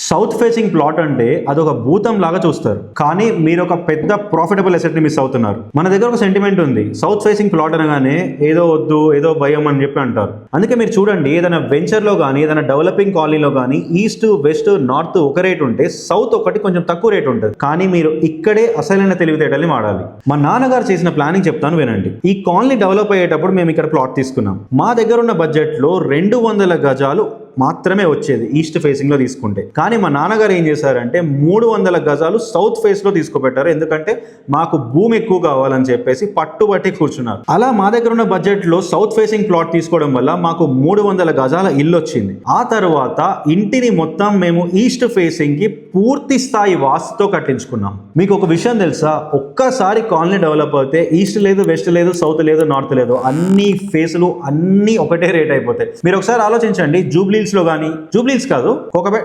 South facing plot అంటే అదొక భూతం లాగా చూస్తారు, కానీ మీరు ఒక పెద్ద ప్రాఫిటబుల్ అసెట్ ని మిస్ అవుతున్నారు. మన దగ్గర ఒక సెంటిమెంట్ ఉంది, సౌత్ ఫేసింగ్ ప్లాట్ అనగానే ఏదో వద్దు ఏదో భయం అని చెప్పి అంటారు. అందుకే మీరు చూడండి, ఏదైనా వెంచర్ లో కానీ ఏదైనా డెవలపింగ్ కాలనీలో కానీ ఈస్ట్ వెస్ట్ నార్త్ ఒక రేట్ ఉంటే సౌత్ ఒకటి కొంచెం తక్కువ రేట్ ఉంటుంది. కానీ మీరు ఇక్కడే అసలైన తెలివితేటల్ని వాడాలి. మా నాన్నగారు చేసిన ప్లానింగ్ చెప్తాను వినండి. ఈ కాలనీ డెవలప్ అయ్యేటప్పుడు మేము ఇక్కడ ప్లాట్ తీసుకున్నాం. మా దగ్గర ఉన్న బడ్జెట్ లో 200 గజాలు మాత్రమే వచ్చేది ఈస్ట్ ఫేసింగ్ లో తీసుకుంటే. కానీ మా నాన్నగారు ఏం చేశారంటే 300 గజాలు సౌత్ ఫేస్ లో తీసుకుపెట్టారు. ఎందుకంటే మాకు భూమి ఎక్కువ కావాలని చెప్పేసి పట్టుబట్టి కూర్చున్నారు. అలా మా దగ్గర ఉన్న బడ్జెట్ లో సౌత్ ఫేసింగ్ ప్లాట్ తీసుకోవడం వల్ల మాకు 300 గజాల ఇల్లు వచ్చింది. ఆ తర్వాత ఇంటిని మొత్తం మేము ఈస్ట్ ఫేసింగ్ కి పూర్తి స్థాయి వాస్తుతో కట్టించుకున్నాం. మీకు ఒక విషయం తెలుసా, ఒక్కసారి కాలనీ డెవలప్ అయితే ఈస్ట్ లేదు వెస్ట్ లేదు సౌత్ లేదు నార్త్ లేదు, అన్ని ఫేసులు అన్ని ఒకటే రేట్ అయిపోతాయి. మీరు ఒకసారి ఆలోచించండి, జూబ్లీ లో కానీ, జూబ్లీస్ కాదు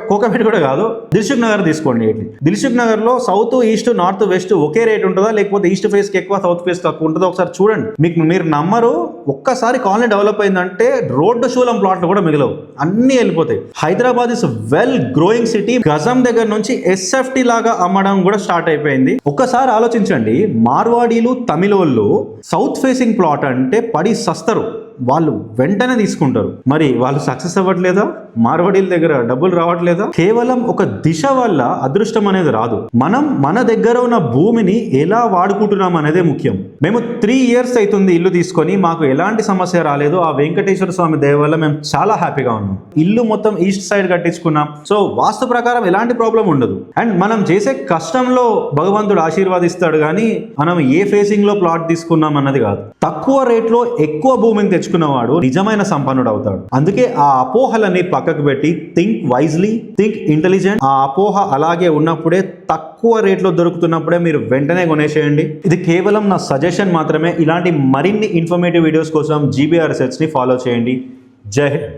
కోకాపేట కూడా కాదు, దిల్సుఖ్ నగర్ తీసుకోండి. దిల్సుఖ్ నగర్ లో సౌత్ ఈస్ట్ నార్త్ వెస్ట్ ఒకే రేట్ ఉంటుందా, లేకపోతే ఈస్ట్ ఫేస్ కి ఎక్కువ సౌత్ ఫేస్ తక్కువ ఉంటుందో ఒకసారి చూడండి. మీరు నమ్మరు, ఒక్కసారి కాలనీ డెవలప్ అయిందంటే రోడ్డు శూలం ప్లాట్లు కూడా మిగలవు, అన్ని వెళ్ళిపోతాయి. Hyderabad is well growing city. గజం దగ్గర నుంచి ఎస్ఎఫ్టీ లాగా అమ్మడం కూడా స్టార్ట్ అయిపోయింది. ఒక్కసారి ఆలోచించండి, మార్వాడీలు తమిళోళ్ళు సౌత్ ఫేసింగ్ ప్లాట్ అంటే పడి సస్తరు, వాళ్ళు వెంటనే తీసుకుంటారు. మరి వాళ్ళు సక్సెస్ అవ్వట్లేదా? మార్వాడీల దగ్గర డబ్బులు రావట్లేదా? కేవలం ఒక దిశ వల్ల అదృష్టం అనేది రాదు. మనం మన దగ్గర ఉన్న భూమిని ఎలా వాడుకుంటున్నాం అనేదే ముఖ్యం. మేము 3 years అవుతుంది ఇల్లు తీసుకొని, మాకు ఎలాంటి సమస్య రాలేదు. ఆ వెంకటేశ్వర స్వామి దయ వల్ల మేము చాలా హ్యాపీగా ఉన్నాం. ఇల్లు మొత్తం ఈస్ట్ సైడ్ కట్టించుకున్నాం. సో వాస్తు ప్రకారం ఎలాంటి ప్రాబ్లం ఉండదు. అండ్ మనం చేసే కష్టంలో భగవంతుడు ఆశీర్వాదిస్తాడు, కానీ మనం ఏ ఫేసింగ్ లో ప్లాట్ తీసుకున్నాం అన్నది కాదు. తక్కువ రేట్లో ఎక్కువ భూమిని తెచ్చుకున్నవాడు నిజమైన సంపన్నుడు అవుతాడు. అందుకే ఆ అపోహలని పక్కకు పెట్టి థింక్ వైజ్లీ, థింక్ ఇంటెలిజెంట్. ఆ అపోహ అలాగే ఉన్నప్పుడే, తక్కువ రేట్లో దొరుకుతున్నప్పుడే మీరు వెంటనే కొనేసేయండి. ఇది కేవలం నా సజెషన్ మాత్రమే. ఇలాంటి మరిన్ని ఇన్ఫర్మేటివ్ వీడియోస్ కోసం GBR రిసెర్చ్ ని ఫాలో చేయండి. జై హింద్.